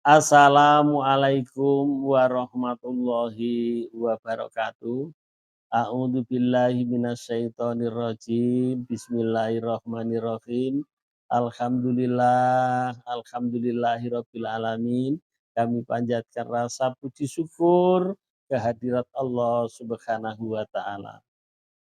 Assalamualaikum warahmatullahi wabarakatuh. A'udzu billahi minasyaitonir rajim. Bismillahirrahmanirrahim. Alhamdulillahirabbil alamin. Kami panjatkan rasa puji syukur kehadirat Allah Subhanahu wa taala.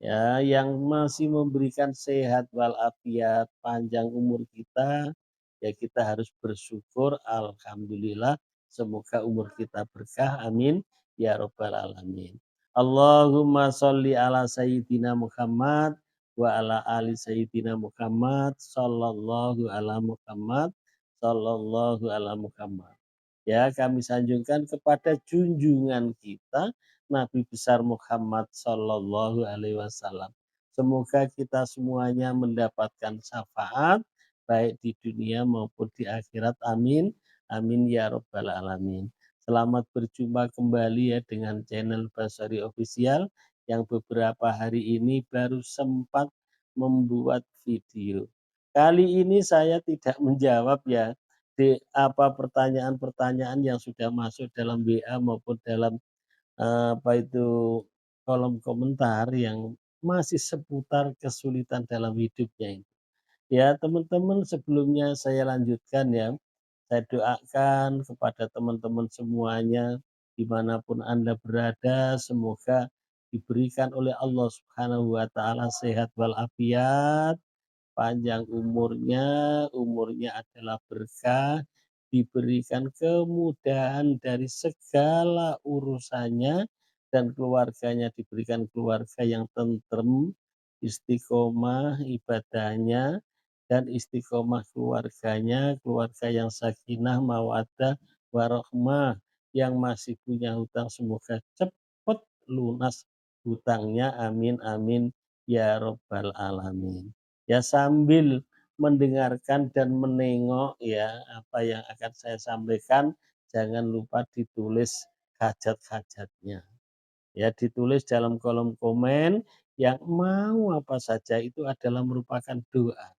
Ya, yang masih memberikan sehat walafiat, panjang umur kita, ya kita harus bersyukur, alhamdulillah, semoga umur kita berkah, amin, ya rabbal alamin. Allahumma sholli ala sayyidina Muhammad wa ala ali sayyidina Muhammad, sallallahu ala Muhammad, sallallahu ala Muhammad. Ya, kami sanjungkan kepada junjungan kita Nabi besar Muhammad Sallallahu Alaihi Wasallam. Semoga kita semuanya mendapatkan syafaat baik di dunia maupun di akhirat. Amin. Amin ya robbal alamin. Selamat berjumpa kembali ya dengan channel Basari Official yang beberapa hari ini baru sempat membuat video. Kali ini saya tidak menjawab ya pertanyaan-pertanyaan yang sudah masuk dalam WA maupun dalam apa itu, kolom komentar yang masih seputar kesulitan dalam hidupnya ini. Ya teman-teman sebelumnya saya lanjutkan ya, saya doakan kepada teman-teman semuanya dimanapun Anda berada semoga diberikan oleh Allah Subhanahu wa taala sehat walafiat, panjang umurnya, umurnya adalah berkah, diberikan kemudahan dari segala urusannya, dan keluarganya diberikan keluarga yang tentrem, istiqomah ibadahnya, dan istiqomah keluarganya, keluarga yang sakinah, mawaddah, warahmah, yang masih punya hutang semoga cepat lunas hutangnya, amin amin ya robbal alamin. Ya sambil mendengarkan dan menengok ya apa yang akan saya sampaikan, jangan lupa ditulis hajat-hajatnya. Ya ditulis dalam kolom komen yang mau apa saja itu adalah merupakan doa.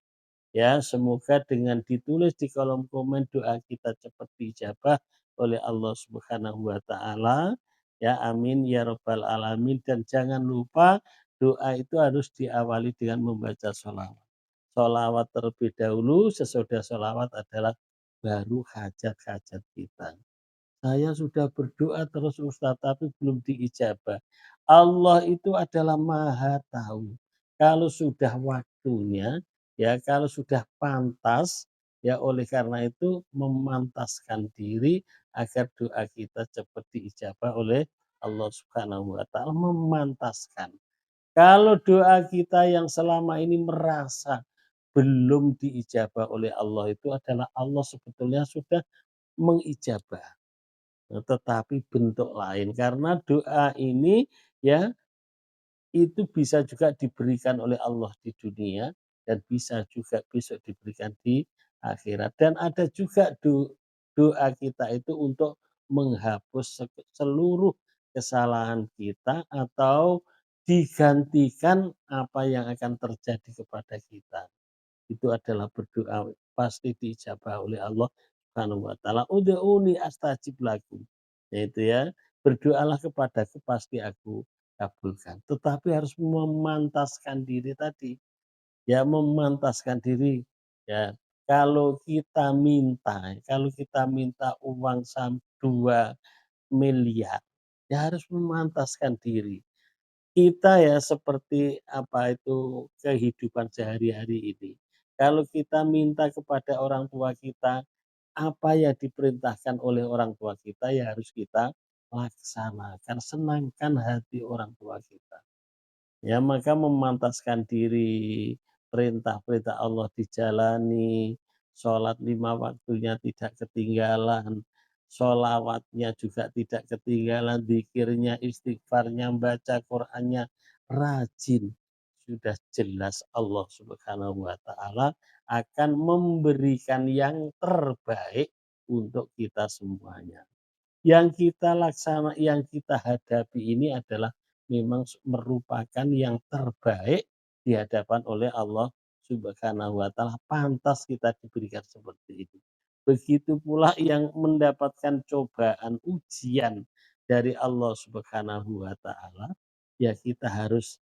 Ya semoga dengan ditulis di kolom komen doa kita cepat dijabah oleh Allah Subhanahu wa taala. Ya amin ya robbal alamin, dan jangan lupa doa itu harus diawali dengan membaca sholawat. Sholawat terlebih dahulu, sesudah sholawat adalah baru hajat-hajat kita. Saya sudah berdoa terus Ustadz, tapi belum diijabah. Allah itu adalah maha tahu. Kalau sudah waktunya, ya kalau sudah pantas, ya oleh karena itu memantaskan diri agar doa kita cepat diijabah oleh Allah Subhanahu wa taala, memantaskan. Kalau doa kita yang selama ini merasa belum diijabah oleh Allah itu adalah Allah sebetulnya sudah mengijabah, tetapi bentuk lain. Karena doa ini ya itu bisa juga diberikan oleh Allah di dunia dan bisa juga besok diberikan di akhirat. Dan ada juga doa kita itu untuk menghapus seluruh kesalahan kita atau digantikan apa yang akan terjadi kepada kita. Itu adalah berdoa pasti diijabah oleh Allah Subhanahu wa taala. Ud'uni astajib lakum. Yaitu ya, berdoalah kepadaku pasti aku kabulkan. Tetapi harus memantaskan diri tadi. Ya memantaskan diri ya. Kalau kita minta uang 2 miliar, ya harus memantaskan diri. Kita ya seperti apa itu kehidupan sehari-hari ini. Kalau kita minta kepada orang tua kita, apa yang diperintahkan oleh orang tua kita ya harus kita laksanakan, senangkan hati orang tua kita. Ya maka memantaskan diri, perintah-perintah Allah dijalani, sholat 5 waktunya tidak ketinggalan, sholawatnya juga tidak ketinggalan, zikirnya, istighfarnya, baca Qur'annya rajin. Sudah jelas Allah Subhanahu wa taala akan memberikan yang terbaik untuk kita semuanya. Yang kita hadapi ini adalah memang merupakan yang terbaik di hadapan oleh Allah Subhanahu wa taala, pantas kita diberikan seperti itu. Begitu pula yang mendapatkan cobaan, ujian dari Allah Subhanahu wa taala, ya kita harus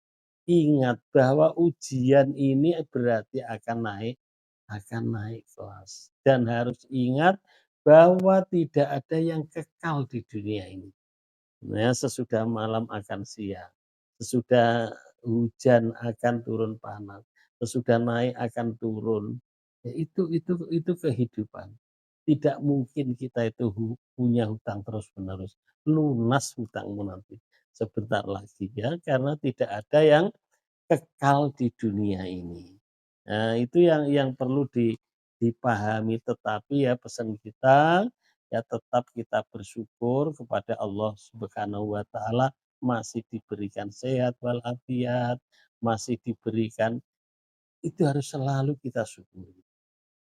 ingat bahwa ujian ini berarti akan naik kelas. Dan harus ingat bahwa tidak ada yang kekal di dunia ini. Ya, sesudah malam akan siang, sesudah hujan akan turun panas, sesudah naik akan turun. Ya itu kehidupan. Tidak mungkin kita itu punya hutang terus-menerus, lunas hutangmu nanti sebentar lagi ya, karena tidak ada yang kekal di dunia ini. Nah, itu yang perlu dipahami, tetapi ya pesan kita, ya tetap kita bersyukur kepada Allah Subhanahu wa taala masih diberikan sehat walafiat, masih diberikan itu harus selalu kita syukuri,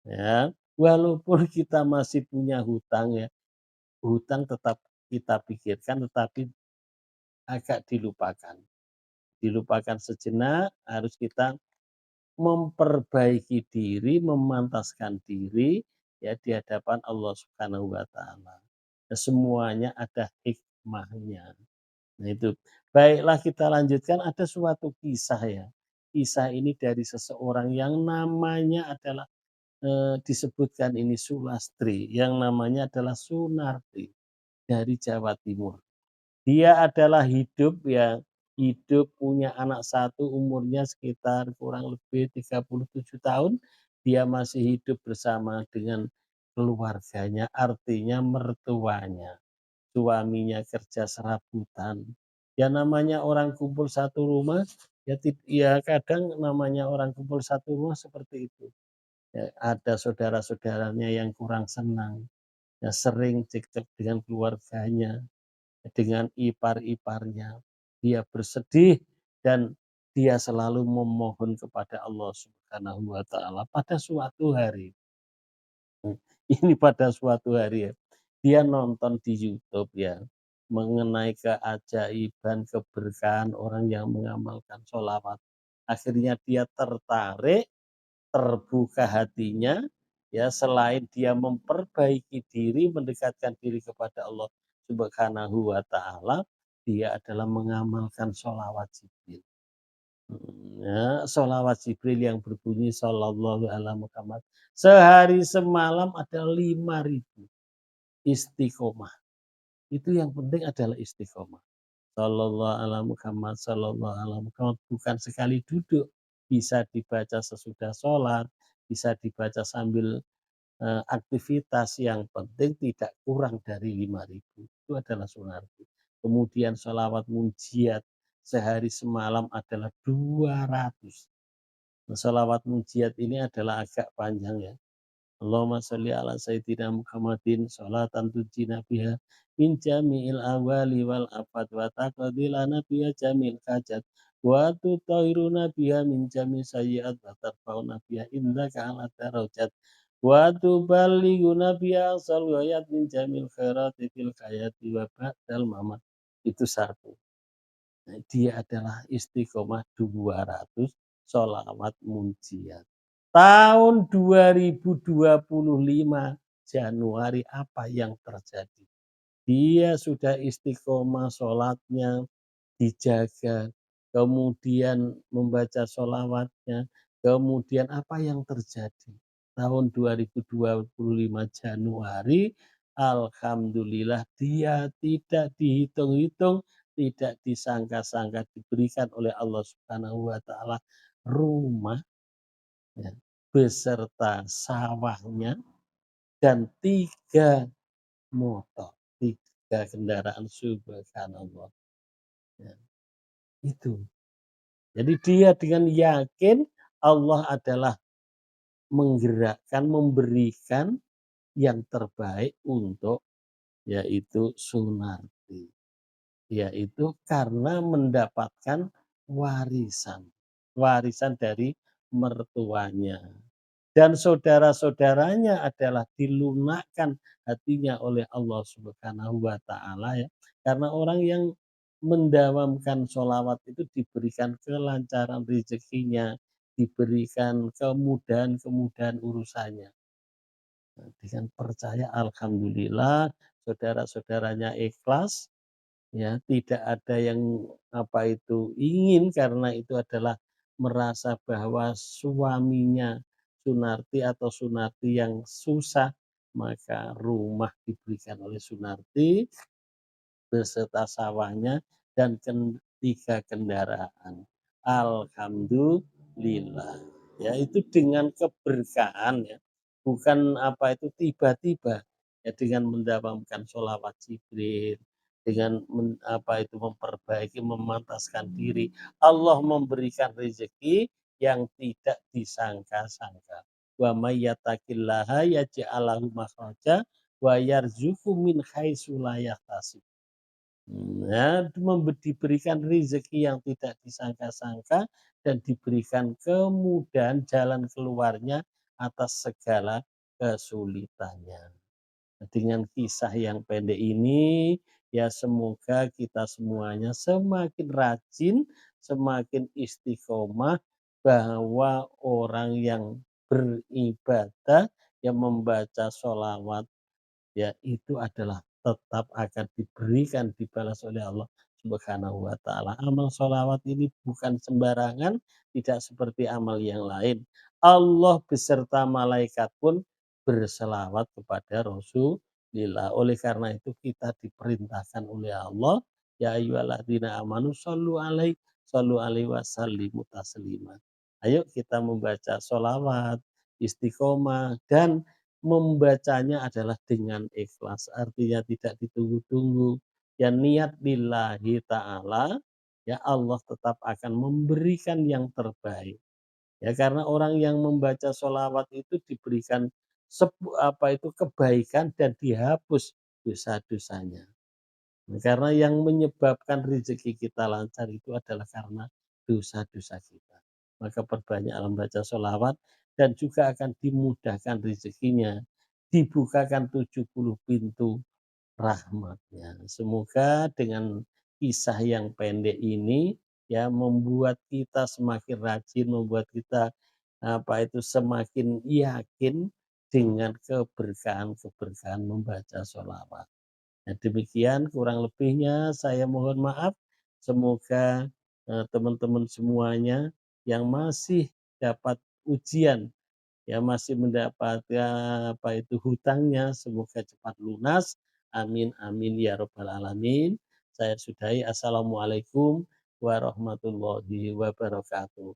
ya. Walaupun kita masih punya hutang ya, hutang tetap kita pikirkan tetapi agak dilupakan. Dilupakan sejenak, harus kita memperbaiki diri, memantaskan diri, ya di hadapan Allah Subhanahu wa taala. Ya semuanya ada hikmahnya. Nah itu. Baiklah kita lanjutkan, ada suatu kisah ya. Kisah ini dari seseorang yang namanya adalah, disebutkan ini Sulastri, yang namanya adalah Sunarti dari Jawa Timur. Dia adalah hidup punya anak satu umurnya sekitar kurang lebih 37 tahun, dia masih hidup bersama dengan keluarganya, artinya mertuanya. Suaminya kerja serabutan. Ya namanya orang kumpul satu rumah, ya kadang namanya orang kumpul satu rumah seperti itu. Ya, ada saudara-saudaranya yang kurang senang, ya sering cekcok dengan keluarganya, dengan ipar-iparnya. Dia bersedih dan dia selalu memohon kepada Allah Subhanahu wa taala pada suatu hari. Ini pada suatu hari ya, dia nonton di YouTube ya, mengenai keajaiban, keberkahan orang yang mengamalkan sholawat. Akhirnya dia tertarik, terbuka hatinya, ya selain dia memperbaiki diri, mendekatkan diri kepada Allah Subhanahu wa taala, dia adalah mengamalkan sholawat Jibril. Ya, sholawat Jibril yang berbunyi sallallahu ala Muhammad. Sehari semalam ada 5.000 istiqomah. Itu yang penting adalah istiqomah. Sallallahu ala Muhammad, sallallahu ala Muhammad, bukan sekali duduk. Bisa dibaca sesudah sholat, bisa dibaca sambil aktivitas, yang penting tidak kurang dari 5.000. Itu adalah sunarti. Kemudian sholawat munjiat sehari semalam adalah 200. Sholawat munjiat ini adalah agak panjang ya. Allahumma sholli ala sayyidina Muhammadin sholatan tujina biha min jami'il awali wal afat wa taqdi lana biha jamil hajat wa tutahhiruna biha min jami' sayyi'at wa tarfa'una biha indaka ala darajat wa tuballighuna biha aqsal ghayat min jamil khairati fil hayati wa ba'dal mamat. Itu satu. Nah, dia adalah istiqomah 200 sholawat munjiat. Tahun 2025 Januari apa yang terjadi? Dia sudah istiqomah sholatnya, dijaga, kemudian membaca sholawatnya, kemudian apa yang terjadi? Tahun 2025 Januari, alhamdulillah dia tidak dihitung-hitung, tidak disangka-sangka diberikan oleh Allah Subhanahu wa taala rumah, ya, beserta sawahnya dan 3 motor, 3 kendaraan, subhanallah. Ya, itu. Jadi dia dengan yakin Allah adalah menggerakkan, memberikan yang terbaik untuk yaitu Sunarti. Yaitu karena mendapatkan warisan. Warisan dari mertuanya. Dan saudara-saudaranya adalah dilunakkan hatinya oleh Allah Subhanahu wa taala ya. Karena orang yang mendawamkan sholawat itu diberikan kelancaran rezekinya, diberikan kemudahan-kemudahan urusannya. Dengan percaya alhamdulillah saudara-saudaranya ikhlas, ya, tidak ada yang, ingin karena itu adalah merasa bahwa suaminya Sunarti atau Sunarti yang susah, maka rumah diberikan oleh Sunarti beserta sawahnya dan 3 kendaraan. Alhamdulillah. Ya itu dengan keberkahan ya, bukan tiba-tiba. Ya dengan mendawamkan sholawat Jibril, dengan memperbaiki, memantaskan diri, Allah memberikan rezeki yang tidak disangka-sangka. Wa may yattaqillaha yaj'al lahu makhraja wa yarzuqhu min haitsu la yahtasib. Ya, diberikan rezeki yang tidak disangka-sangka dan diberikan kemudahan jalan keluarnya atas segala kesulitannya. Dengan kisah yang pendek ini, ya semoga kita semuanya semakin rajin, semakin istiqomah bahwa orang yang beribadah, yang membaca sholawat, ya itu adalah tetap akan diberikan, dibalas oleh Allah Subhanahu wa taala. Amal sholawat ini bukan sembarangan, tidak seperti amal yang lain. Allah beserta malaikat pun berselawat kepada Rasulullah. Oleh karena itu kita diperintahkan oleh Allah, ya ayyuhalladzina amanu shollu alaihi wasallimu taslima. Ayo kita membaca sholawat, istiqomah, dan membacanya adalah dengan ikhlas, artinya tidak ditunggu-tunggu. Ya niat lillahi ta'ala, ya Allah tetap akan memberikan yang terbaik. Ya karena orang yang membaca sholawat itu diberikan kebaikan dan dihapus dosa-dosanya. Karena yang menyebabkan rezeki kita lancar itu adalah karena dosa-dosa kita. Maka perbanyaklah membaca sholawat dan juga akan dimudahkan rezekinya. Dibukakan 70 pintu rahmatnya. Semoga dengan kisah yang pendek ini ya membuat kita semakin rajin, membuat kita semakin yakin dengan keberkahan-keberkahan membaca sholawat. Nah, demikian kurang lebihnya saya mohon maaf. Semoga teman-teman semuanya yang masih dapat ujian, ya masih mendapatkan hutangnya, semoga cepat lunas. Amin amin ya robbal alamin. Saya sudahi. Assalamualaikum warahmatullahi wabarakatuh.